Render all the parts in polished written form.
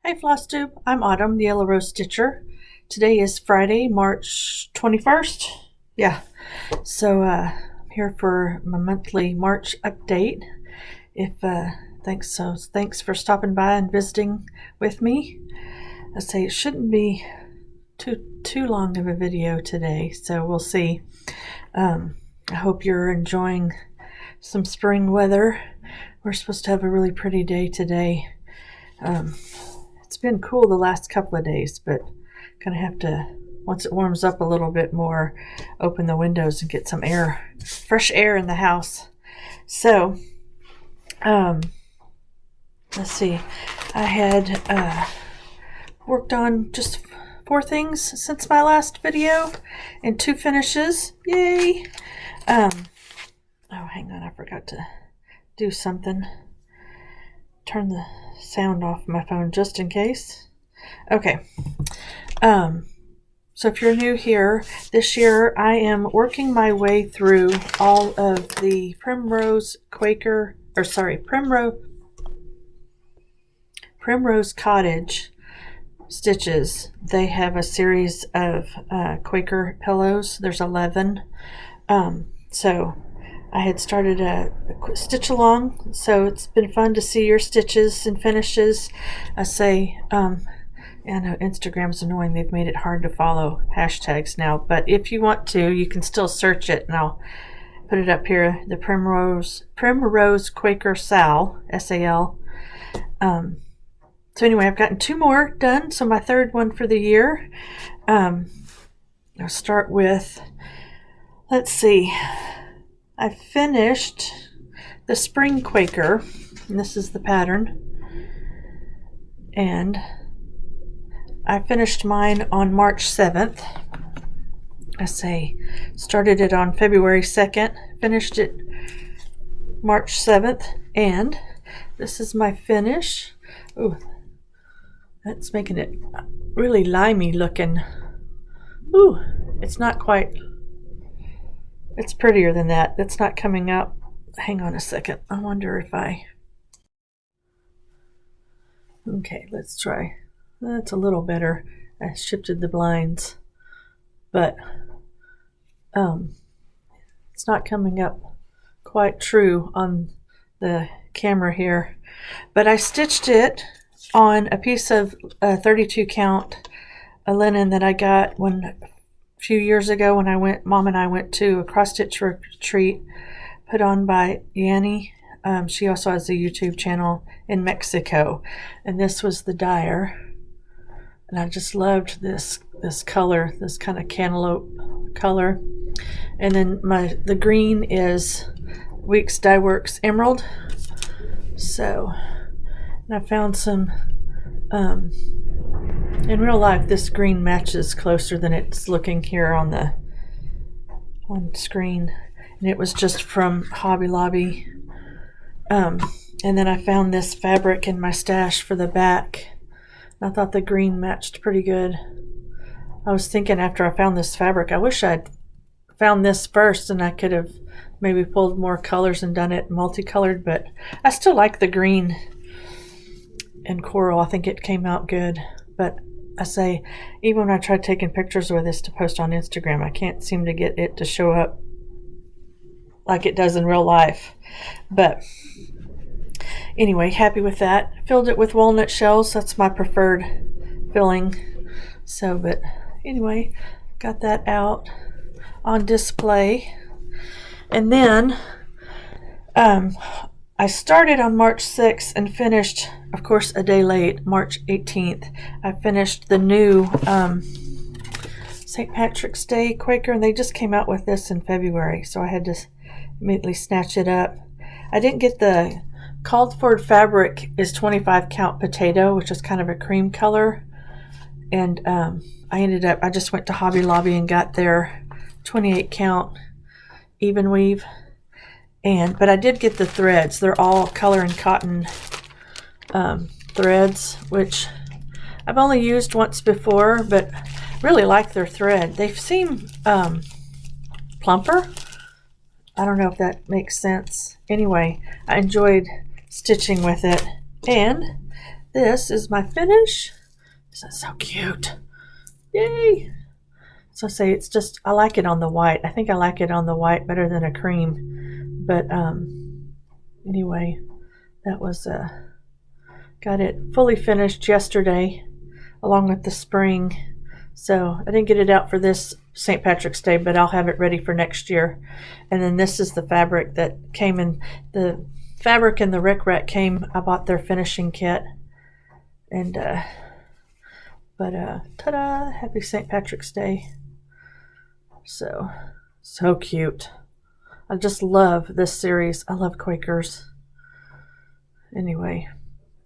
Hey FlossTube, I'm Autumn, the Yellow Rose Stitcher. Today is Friday, March 21st. Yeah, so I'm here for my monthly March update. Thanks for stopping by and visiting with me. I say it shouldn't be too long of a video today, so we'll see. I hope you're enjoying some spring weather. We're supposed to have a really pretty day today. It's been cool the last couple of days, but gonna have to, once it warms up a little bit more, open the windows and get some air, fresh air in the house. So, let's see. I had worked on just 4 things since my last video and 2 finishes. Yay! Oh, hang on, I forgot to do something. Turn the sound off my phone just in case. Okay. So if you're new here, this year I am working my way through all of the Primrose Cottage stitches. They have a series of Quaker pillows. There's 11. So I had started a stitch along, so it's been fun to see your stitches and finishes. I know Instagram's annoying. They've made it hard to follow hashtags now, but if you want to, you can still search it, and I'll put it up here. The PrimroseQuakerSAL, S-A-L. So anyway, I've gotten 2 more done, so my 3rd one for the year. I'll start with, let's see. I finished the Spring Quaker, and this is the pattern, and I finished mine on March 7th. Started it on February 2nd, finished it March 7th, and this is my finish. Ooh, that's making it really limey looking. Ooh, it's not quite. It's prettier than that. That's not coming up. Hang on a second. I wonder if okay, let's try. That's a little better. I shifted the blinds, but it's not coming up quite true on the camera here. But I stitched it on a piece of 32 count linen that I got a few years ago when Mom and I went to a cross stitch retreat put on by Yanni. She also has a YouTube channel in Mexico, and this was the dyer, and I just loved this color, this kind of cantaloupe color. And then the green is Weeks Dye Works Emerald. So, and I found some in real life, this green matches closer than it's looking here on screen, and it was just from Hobby Lobby. And then I found this fabric in my stash for the back. I thought the green matched pretty good. I was thinking after I found this fabric, I wish I'd found this first and I could have maybe pulled more colors and done it multicolored, but I still like the green and coral. I think it came out good, but even when I tried taking pictures with this to post on Instagram, I can't seem to get it to show up like it does in real life. But anyway, happy with that. Filled it with walnut shells. That's my preferred filling. So, but anyway, got that out on display. And then I started on March 6th and finished, of course, a day late, March 18th. I finished the new St. Patrick's Day Quaker, and they just came out with this in February, so I had to immediately snatch it up. I didn't get the called for fabric is 25 count potato, which is kind of a cream color, and I just went to Hobby Lobby and got their 28 count even weave. But I did get the threads. They're all color and cotton threads, which I've only used once before, but really like their thread. They seem plumper. I don't know if that makes sense. Anyway, I enjoyed stitching with it. And this is my finish. Isn't that so cute? Yay! So say it's just, I like it on the white. I think I like it on the white better than a cream. But anyway, that was, got it fully finished yesterday along with the spring. So I didn't get it out for this St. Patrick's Day, but I'll have it ready for next year. And then this is the fabric that came in. The fabric and the Rick Rack came, I bought their finishing kit. And, ta-da, happy St. Patrick's Day. So cute. I just love this series. I love Quakers. Anyway,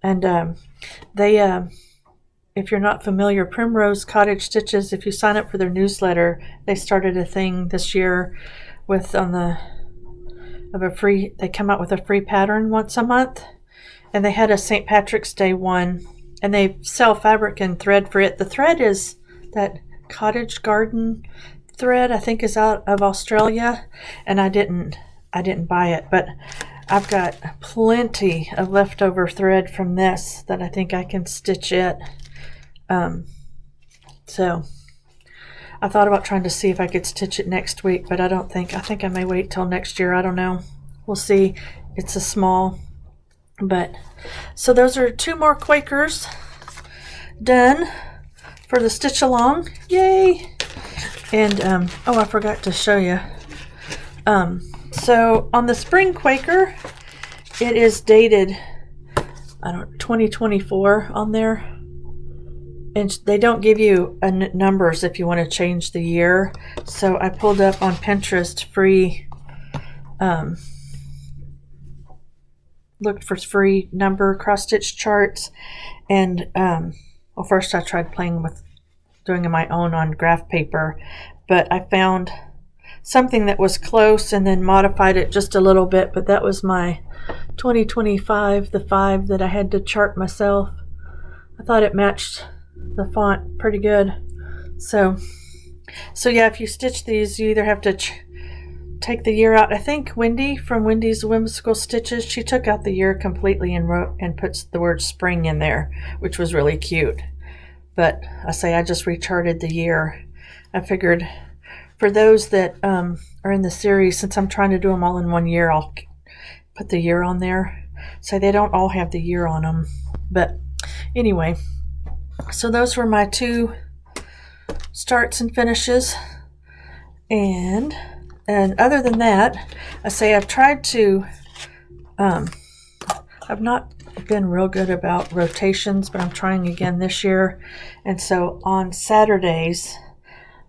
and they, if you're not familiar, Primrose Cottage Stitches, if you sign up for their newsletter, they started a thing this year with they come out with a free pattern once a month, and they had a St. Patrick's Day one, and they sell fabric and thread for it. The thread is that cottage garden thread, I think is out of Australia, and I didn't buy it, but I've got plenty of leftover thread from this that I think I can stitch it. So I thought about trying to see if I could stitch it next week, but I think I may wait till next year. I don't know. We'll see. It's a small, but so those are 2 more Quakers done for the stitch along. Yay! And I forgot to show you. So on the spring Quaker, it is dated 2024 on there. And they don't give you numbers if you want to change the year. So I pulled up on Pinterest free, looked for free number cross-stitch charts. And, first I tried playing with doing my own on graph paper. But I found something that was close and then modified it just a little bit. But that was my 2025, the 5 that I had to chart myself. I thought it matched the font pretty good. So yeah, if you stitch these, you either have to take the year out. I think Wendy from Wendy's Whimsical Stitches, she took out the year completely and wrote and puts the word spring in there, which was really cute. But I just recharted the year. I figured for those that are in the series, since I'm trying to do them all in one year, I'll put the year on there. So they don't all have the year on them. But anyway, so those were my 2 starts and finishes. And other than that, I've tried to, I've not been real good about rotations, but I'm trying again this year. And so on Saturdays,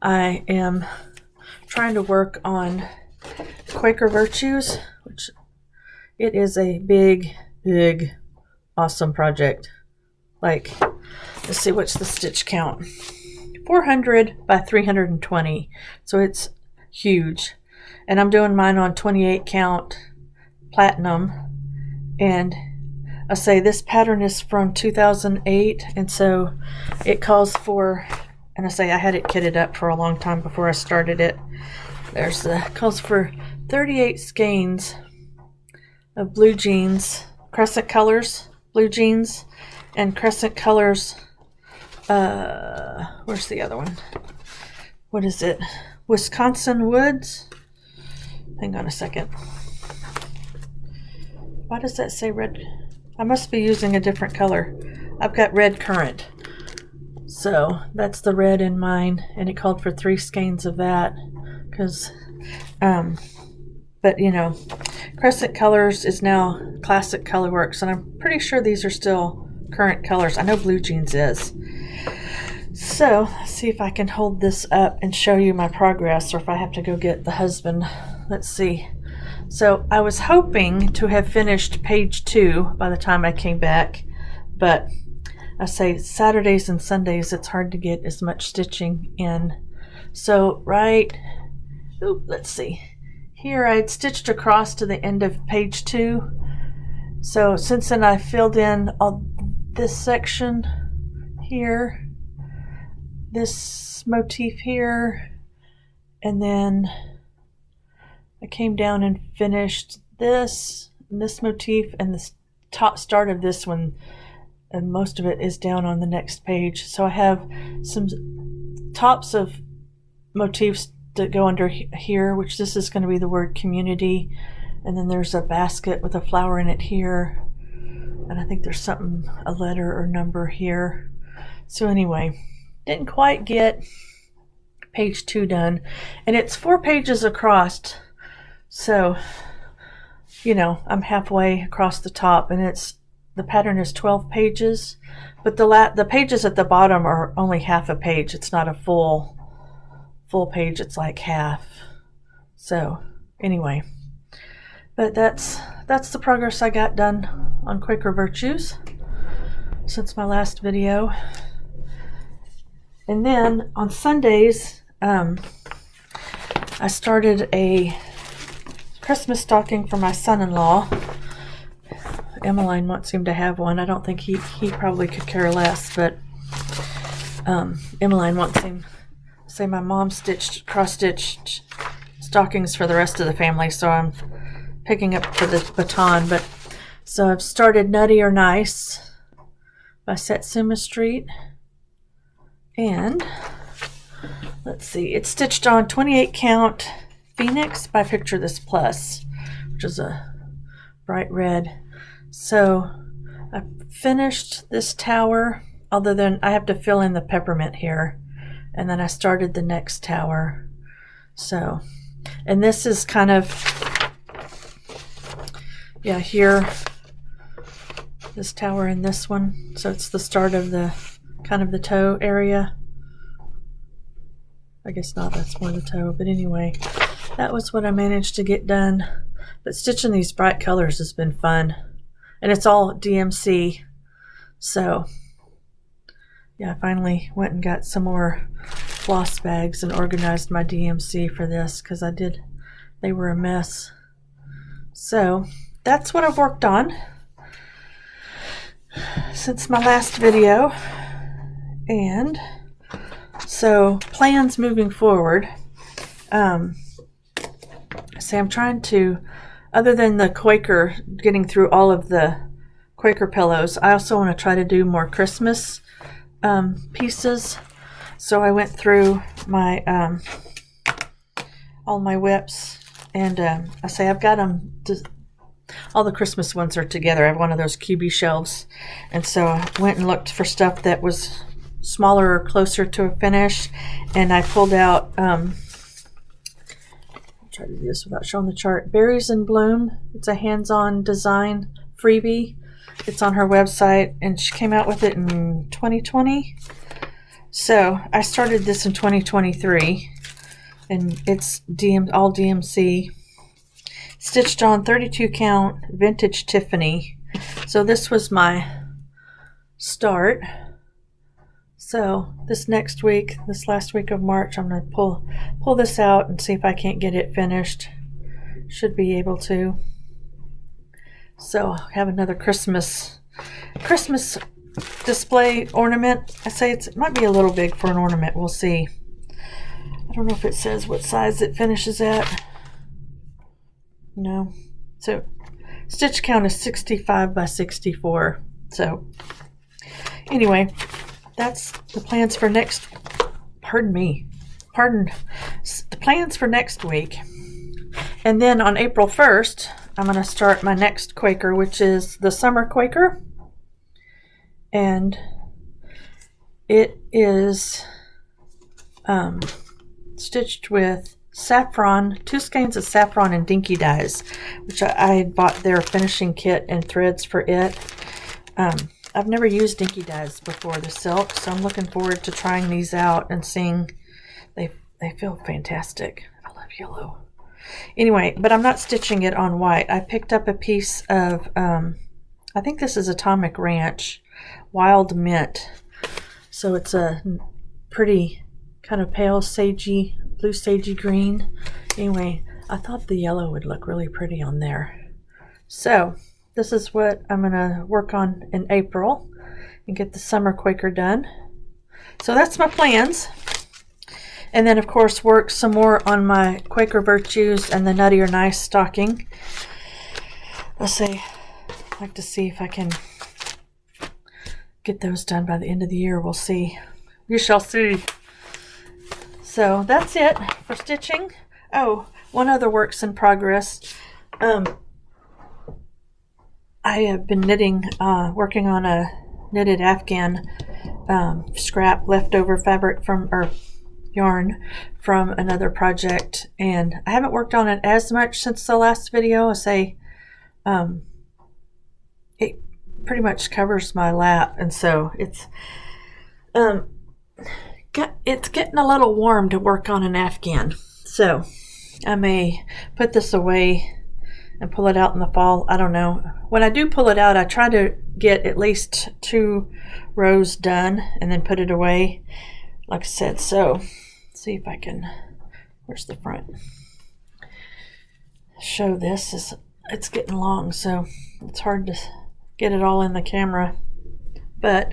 I am trying to work on Quaker Virtues, which it is a big, awesome project. Like, let's see, what's the stitch count? 400 by 320. So it's huge. And I'm doing mine on 28 count platinum. And this pattern is from 2008. And so it calls for, and I had it kitted up for a long time before I started it. Calls for 38 skeins of blue jeans, crescent colors, blue jeans, and crescent colors. Where's the other one? What is it? Wisconsin Woods? Hang on a second. Why does that say red? I must be using a different color. I've got red currant. So that's the red in mine, and it called for 3 skeins of that. Because, but Crescent Colors is now Classic Colorworks, and I'm pretty sure these are still current colors. I know Blue Jeans is. So, let's see if I can hold this up and show you my progress, or if I have to go get the husband. Let's see. So, I was hoping to have finished page 2 by the time I came back, but Saturdays and Sundays, it's hard to get as much stitching in. So, let's see. Here I had stitched across to the end of page 2. So since then I filled in all this section here, this motif here, and then I came down and finished this motif and the top start of this one and most of it is down on the next page. So I have some tops of motifs that go under here, which this is going to be the word community, and then there's a basket with a flower in it here, and I think there's something, a letter or number here. So anyway, didn't quite get page 2 done, and it's 4 pages across, so you know I'm halfway across the top, and the pattern is 12 pages, but the pages at the bottom are only half a page. It's not a full page, it's like half. So anyway, but that's the progress I got done on Quaker Virtues since my last video. And then on Sundays, I started a Christmas stocking for my son-in-law. Emmeline wants him to have one. I don't think he probably could care less, but Emmeline wants him. Say my mom cross-stitched stockings for the rest of the family, so I'm picking up for the baton. But so I've started Nutty or Nice by Satsuma Street, and let's see, it's stitched on 28 count Phoenix by Picture This Plus, which is a bright red. So I finished this tower, other than I have to fill in the peppermint here, and then I started the next tower. So, and this is kind of, yeah, here, this tower and this one. So it's the start of the kind of the toe area. I guess not, that's more the toe, but anyway, that was what I managed to get done. But stitching these bright colors has been fun. And it's all DMC. So yeah, I finally went and got some more floss bags and organized my DMC for this, because they were a mess. So that's what I've worked on since my last video. And so plans moving forward. So I'm trying to, other than the Quaker, getting through all of the Quaker pillows, I also want to try to do more Christmas pieces. So I went through my all my whips, and I've got them, all the Christmas ones are together. I have one of those QB shelves, and so I went and looked for stuff that was smaller or closer to a finish, and I pulled out try to do this without showing the chart. Berries in Bloom. It's a hands-on design freebie. It's on her website, and she came out with it in 2020. So I started this in 2023, and it's all DMC. Stitched on 32 count vintage Tiffany. So this was my start. So this next week, this last week of March, I'm going to pull this out and see if I can't get it finished. Should be able to. So I have another Christmas display ornament. I say it might be a little big for an ornament. We'll see. I don't know if it says what size it finishes at. No. So stitch count is 65 by 64. So anyway, that's the plans for the plans for next week. And then on April 1st, I'm going to start my next Quaker, which is the Summer Quaker. And it is stitched with saffron, 2 skeins of saffron and dinky dyes, which I had bought their finishing kit and threads for it. I've never used dinky dyes before the silk, so I'm looking forward to trying these out and seeing. They feel fantastic. I love yellow. Anyway, but I'm not stitching it on white. I picked up a piece of, I think this is Atomic Ranch Wild Mint. So it's a pretty kind of pale sagey, blue sagey green. Anyway, I thought the yellow would look really pretty on there. So this is what I'm going to work on in April and get the Summer Quaker done. So that's my plans. And then, of course, work some more on my Quaker Virtues and the Nutty or Nice stocking. I'd like to see if I can get those done by the end of the year. We'll see. We shall see. So that's it for stitching. Oh, one other work's in progress. I have been knitting, working on a knitted Afghan scrap leftover fabric from, or yarn from another project, and I haven't worked on it as much since the last video. I say it pretty much covers my lap, and so it's getting a little warm to work on an Afghan, so I may put this away and pull it out in the fall. I don't know. When I do pull it out, I try to get at least 2 rows done and then put it away, like I said. So let's see if I can, where's the front, show this. It's getting long, so it's hard to get it all in the camera. But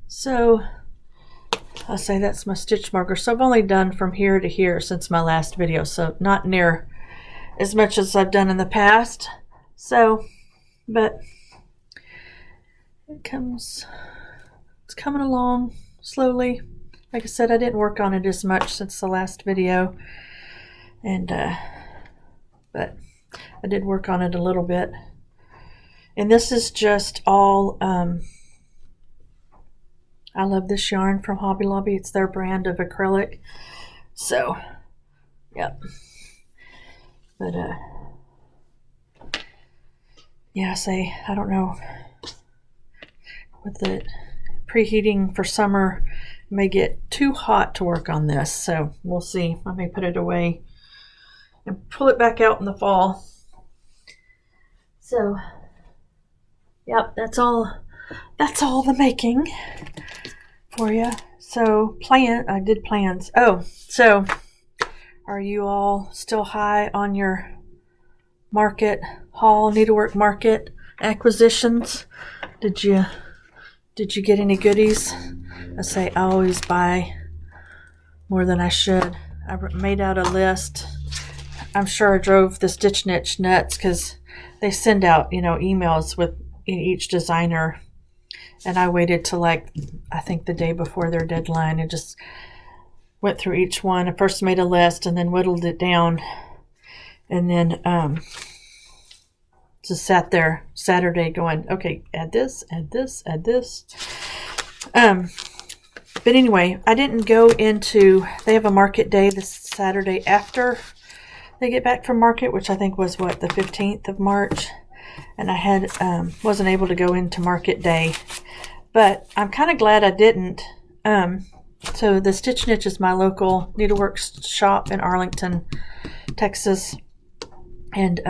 so I'll say that's my stitch marker. So I've only done from here to here since my last video, so not near as much as I've done in the past. So, but it's coming along slowly. Like I said, I didn't work on it as much since the last video, and but I did work on it a little bit. And this is just all I love this yarn from Hobby Lobby. It's their brand of acrylic. So, yep. But yeah, I don't know, with the preheating for summer, it may get too hot to work on this, so we'll see. I may put it away and pull it back out in the fall. So, yep, that's all the making for you. So I did plans. Oh, so are you all still high on your market haul, needlework market acquisitions? Did you get any goodies? I always buy more than I should. I made out a list. I'm sure I drove the Stitch Niche nuts because they send out, emails with each designer, and I waited till I think the day before their deadline and just went through each one. I first made a list and then whittled it down, and then just sat there Saturday going, okay, add this, add this, add this. But anyway, I didn't go into, they have a market day this Saturday after they get back from market, which I think was the 15th of March. And I wasn't able to go into market day, but I'm kind of glad I didn't. So the Stitch Niche is my local needlework shop in Arlington, Texas. And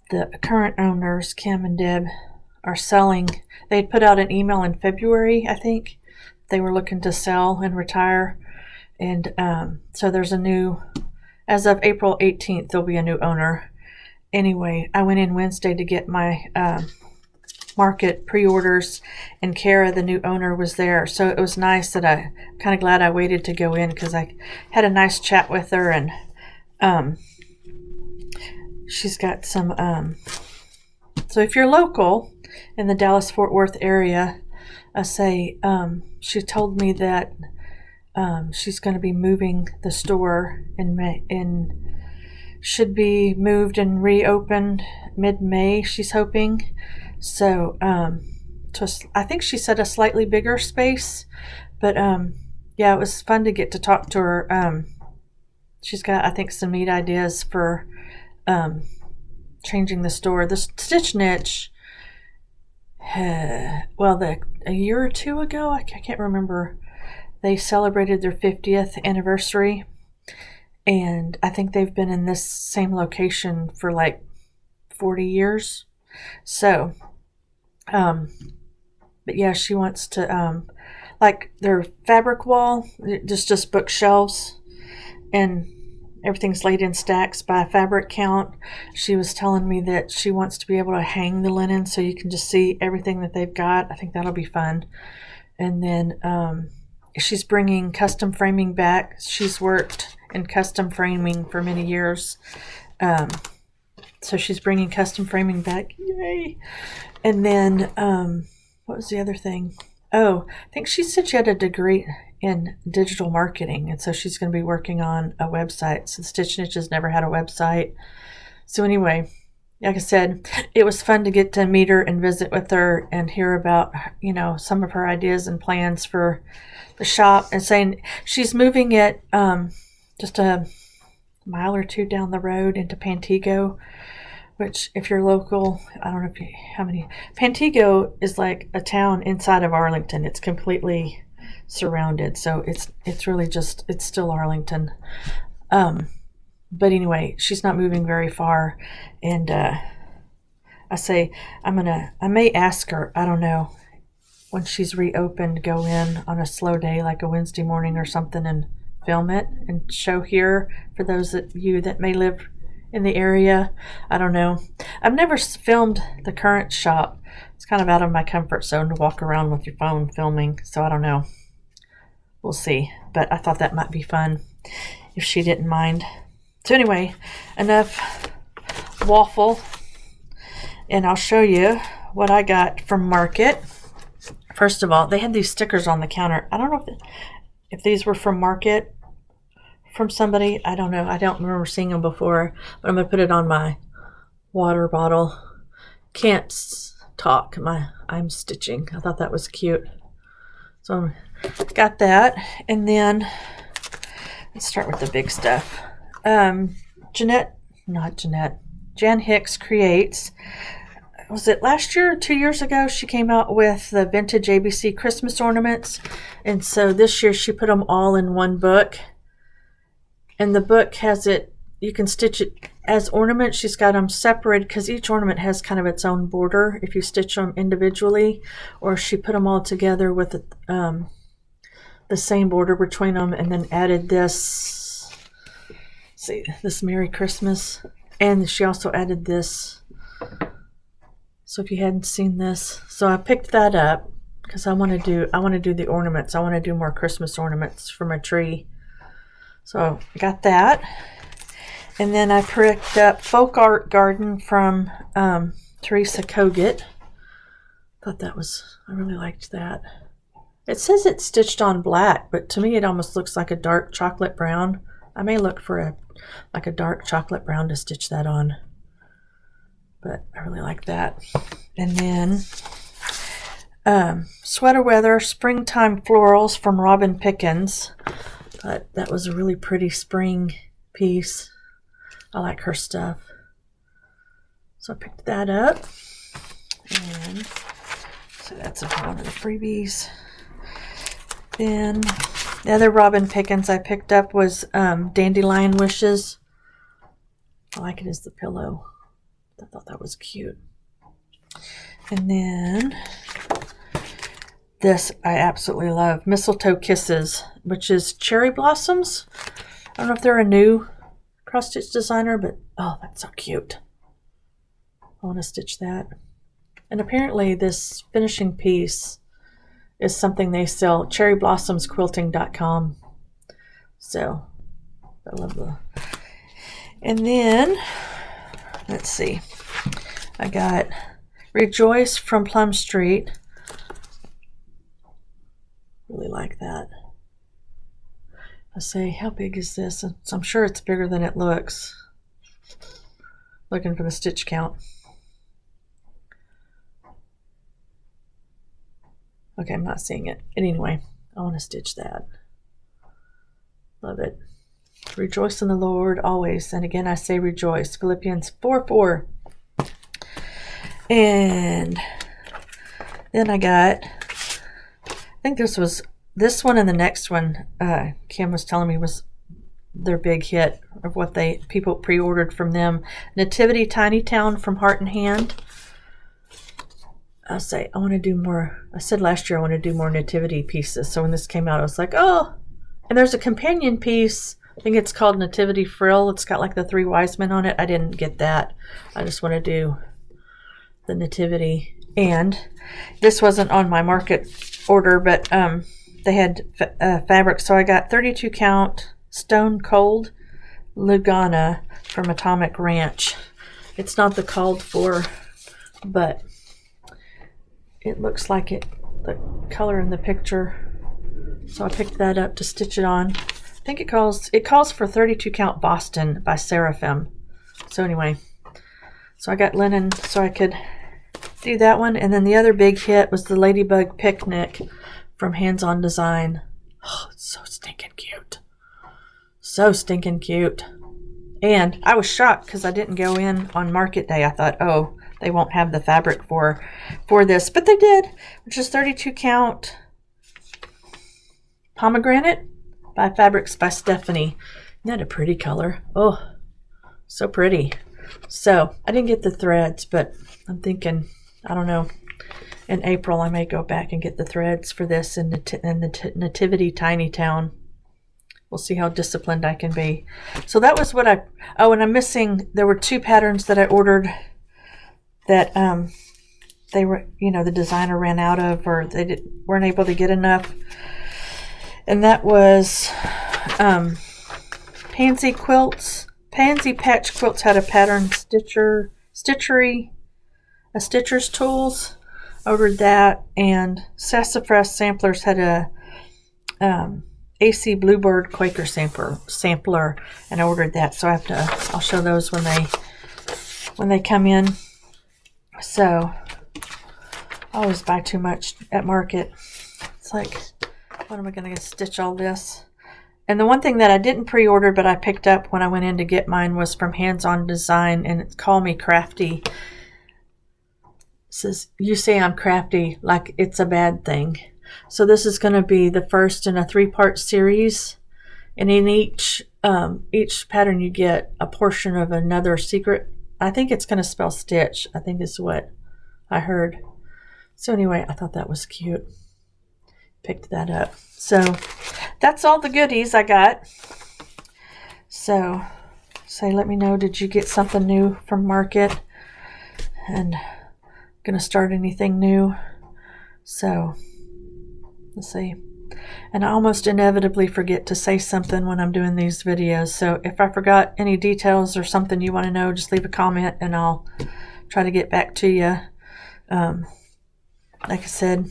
the current owners, Kim and Deb, are selling. They put out an email in February, I think. They were looking to sell and retire. And so there's as of April 18th, there'll be a new owner. Anyway, I went in Wednesday to get my market pre-orders, and Kara, the new owner, was there. So it was nice that I'm kind of glad I waited to go in, because I had a nice chat with her, and she's got some, so if you're local in the Dallas-Fort Worth area, she told me that she's going to be moving the store should be moved and reopened mid-May, she's hoping. So, I think she said a slightly bigger space, but yeah, it was fun to get to talk to her. She's got, I think, some neat ideas for changing the store. The Stitch Niche, a year or two ago, I can't remember, they celebrated their 50th anniversary, and I think they've been in this same location for 40 years. So, but yeah, she wants to, their fabric wall, just bookshelves, and everything's laid in stacks by fabric count. She was telling me that she wants to be able to hang the linen so you can just see everything that they've got. I think that'll be fun. And then she's bringing custom framing back. She's worked in custom framing for many years. So she's bringing custom framing back. Yay. And then, what was the other thing? Oh, I think she said she had a degree in digital marketing. And so she's going to be working on a website. So Stitch Niche has never had a website. So anyway, like I said, it was fun to get to meet her and visit with her and hear about, you know, some of her ideas and plans for the shop, and saying she's moving it just a mile or two down the road into Pantego, which if you're local, I don't know how many. Pantego is like a town inside of Arlington. It's completely surrounded. So it's really just, it's still Arlington. But anyway, she's not moving very far. And I say, I may ask her, I don't know, when she's reopened, go in on a slow day like a Wednesday morning or something and film it and show here for those of you that may live in the area. I don't know. I've never filmed the current shop. It's kind of out of my comfort zone to walk around with your phone filming, so I don't know. We'll see. But I thought that might be fun if she didn't mind. So anyway, enough waffle, and I'll show you what I got from Market. First of all, they had these stickers on the counter. I don't know if these were from Market, from somebody. I don't know. I don't remember seeing them before, but I'm going to put it on my water bottle. Can't talk. I'm stitching. I thought that was cute. So got that. And then let's start with the big stuff. Jan Hicks Creates. Was it last year or 2 years ago? She came out with the vintage ABC Christmas ornaments. And so this year she put them all in one book. And the book has it, you can stitch it as ornaments. She's got them separated because each ornament has kind of its own border if you stitch them individually. Or she put them all together with the same border between them, and then added this, this Merry Christmas. And she also added this. So if you hadn't seen this, so I picked that up because I want to do the ornaments. I want to do more Christmas ornaments for my tree. So I got that. And then I picked up Folk Art Garden from Teresa Kogut. Thought that was, I really liked that. It says it's stitched on black, but to me it almost looks like a dark chocolate brown. I may look for a dark chocolate brown to stitch that on. But I really like that. And then Sweater Weather Springtime Florals from Robin Pickens. But that was a really pretty spring piece. I like her stuff. So I picked that up. And so that's one of the freebies. Then the other Robin Pickens I picked up was Dandelion Wishes. I like it as the pillow. I thought that was cute. And then this I absolutely love. Mistletoe Kisses, which is cherry blossoms. I don't know if they're a new cross-stitch designer, but oh, that's so cute. I want to stitch that. And apparently this finishing piece is something they sell, cherryblossoms.quilting.com. So I love the. And then let's see. I got Rejoice from Plum Street. Really like that. I say, how big is this? So I'm sure it's bigger than it looks. Looking for the stitch count. Okay, I'm not seeing it. Anyway, I want to stitch that. Love it. Rejoice in the Lord always. And again, I say rejoice. Philippians 4:4. And then I got, I think this one and the next one, Kim was telling me was their big hit of what people pre-ordered from them. Nativity Tiny Town from Heart and Hand. I'll say, I want to do more. I said last year I want to do more nativity pieces. So when this came out, I was like, oh, and there's a companion piece. I think it's called Nativity Frill. It's got like the 3 wise men on it. I didn't get that. I just want to do the nativity. And this wasn't on my Market order, but they had fabric. So I got 32 count Stone Cold Lugana from Atomic Ranch. It's not the called for, but it looks like it, the color in the picture. So I picked that up to stitch it on. I think it calls for 32 count Boston by Seraphim. So anyway, so I got linen so I could do that one. And then the other big hit was the Ladybug Picnic from Hands On Design. Oh, it's so stinking cute. So stinking cute. And I was shocked because I didn't go in on market day. I thought, oh, they won't have the fabric for this. But they did, which is 32 count Pomegranate by Fabrics by Stephanie. Isn't that a pretty color? Oh, so pretty. So I didn't get the threads, but I'm thinking, I don't know, in April I may go back and get the threads for this in the Nativity Tiny Town. We'll see how disciplined I can be. So that was what and I'm missing, there were 2 patterns that I ordered that they were, the designer ran out of, or they weren't able to get enough. And that was Pansy Quilts. Pansy Patch Quilts had a pattern stitchery, a stitcher's tools. Ordered that, and Sassafras Samplers had a AC Bluebird Quaker sampler, and I ordered that. So I'll show those when they come in. So I always buy too much at market. It's like, what am I going to stitch all this? And the one thing that I didn't pre-order but I picked up when I went in to get mine was from Hands On Design, and it's Call Me Crafty. It says, you say I'm crafty like it's a bad thing. So this is going to be the first in a 3-part series, and in each pattern you get a portion of another secret. I think it's going to spell stitch. I think is what I heard. So anyway, I thought that was cute. Picked that up. So that's all the goodies I got. So let me know, did you get something new from market? And gonna start anything new? So let's see. And I almost inevitably forget to say something when I'm doing these videos. So if I forgot any details or something you want to know, just leave a comment and I'll try to get back to you. Like I said,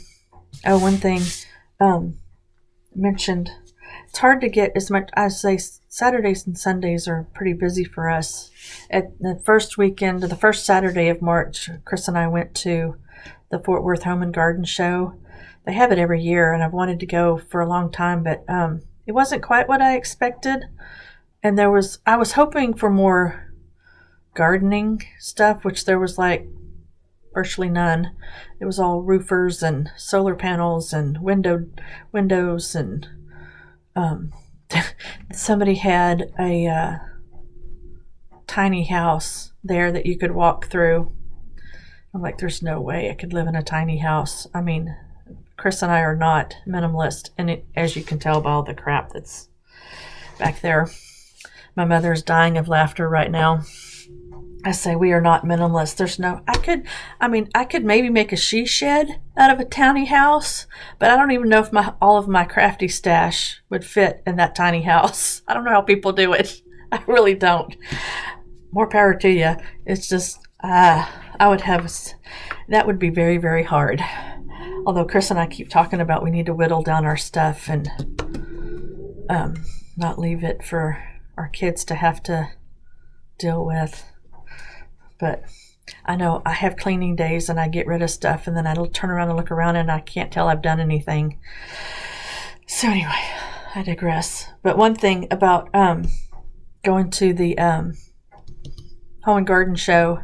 one thing mentioned, it's hard to get as much. I say Saturdays and Sundays are pretty busy for us. At the first weekend, the first Saturday of March, Chris and I went to the Fort Worth Home and Garden Show. They have it every year, and I've wanted to go for a long time, but it wasn't quite what I expected. And I was hoping for more gardening stuff, which there was like virtually none. It was all roofers and solar panels and windows, and somebody had a tiny house there that you could walk through. I'm like, there's no way I could live in a tiny house. I mean, Chris and I are not minimalist, and as you can tell by all the crap that's back there. My mother's dying of laughter right now. I say we are not minimalist. There's no, I could maybe make a she shed out of a tiny house, but I don't even know if all of my crafty stash would fit in that tiny house. I don't know how people do it. I really don't. More power to you. It's just, that would be very, very hard. Although Chris and I keep talking about we need to whittle down our stuff and not leave it for our kids to have to deal with. But I know I have cleaning days and I get rid of stuff, and then I'll turn around and look around and I can't tell I've done anything. So anyway, I digress. But one thing about going to the Home and Garden Show,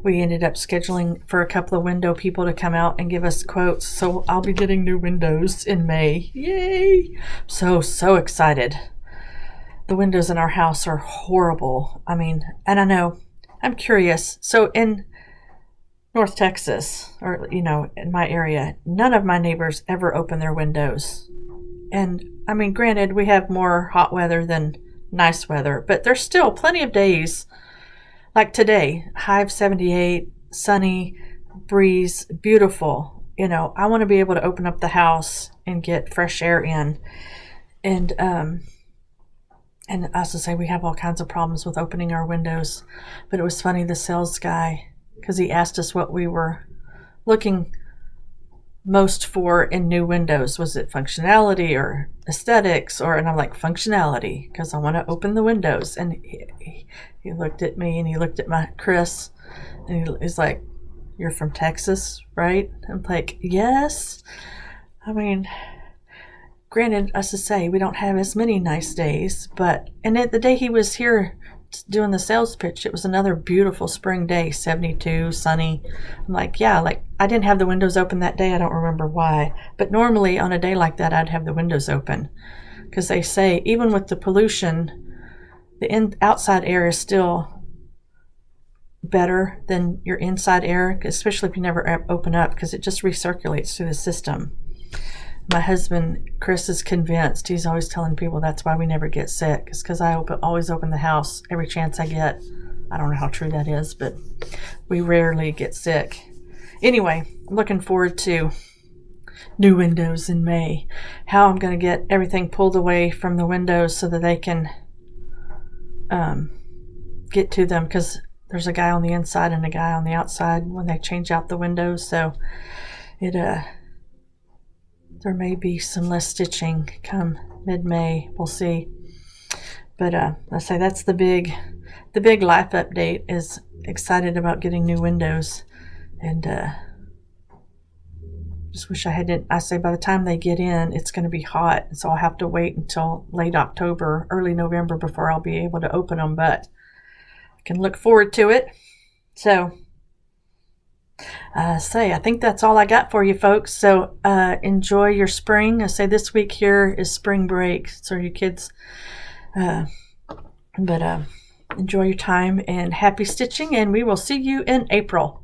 we ended up scheduling for a couple of window people to come out and give us quotes. So I'll be getting new windows in May. Yay! So excited. The windows in our house are horrible. I mean, and I know, I'm curious. So in North Texas, or, in my area, none of my neighbors ever open their windows. And I mean, granted, we have more hot weather than nice weather, but there's still plenty of days like today, high of 78, sunny, breeze, beautiful. I want to be able to open up the house and get fresh air in. And And I also say we have all kinds of problems with opening our windows. But it was funny, the sales guy, because he asked us what we were looking most for in new windows. Was it functionality or aesthetics? And I'm like, functionality, because I want to open the windows. And he looked at me and he looked at my Chris, and he's like, you're from Texas, right? I'm like, yes. I mean, granted, us to say we don't have as many nice days, and the day he was here doing the sales pitch, it was another beautiful spring day, 72, sunny. I'm like, yeah, like I didn't have the windows open that day. I don't remember why, but normally on a day like that, I'd have the windows open, because they say even with the pollution, the outside air is still better than your inside air, especially if you never open up, because it just recirculates through the system. My husband, Chris, is convinced. He's always telling people that's why we never get sick. It's because I always open the house every chance I get. I don't know how true that is, but we rarely get sick. Anyway, I'm looking forward to new windows in May. How I'm going to get everything pulled away from the windows so that they can get to them, because there's a guy on the inside and a guy on the outside when they change out the windows. So there may be some less stitching come mid-May. We'll see. But I say that's the big life update. Is excited about getting new windows, and just wish I hadn't. I say by the time they get in, it's going to be hot, so I'll have to wait until late October, early November before I'll be able to open them. But I can look forward to it. So. I think that's all I got for you folks. So enjoy your spring. I say this week here is spring break, so you kids. But enjoy your time and happy stitching, and we will see you in April.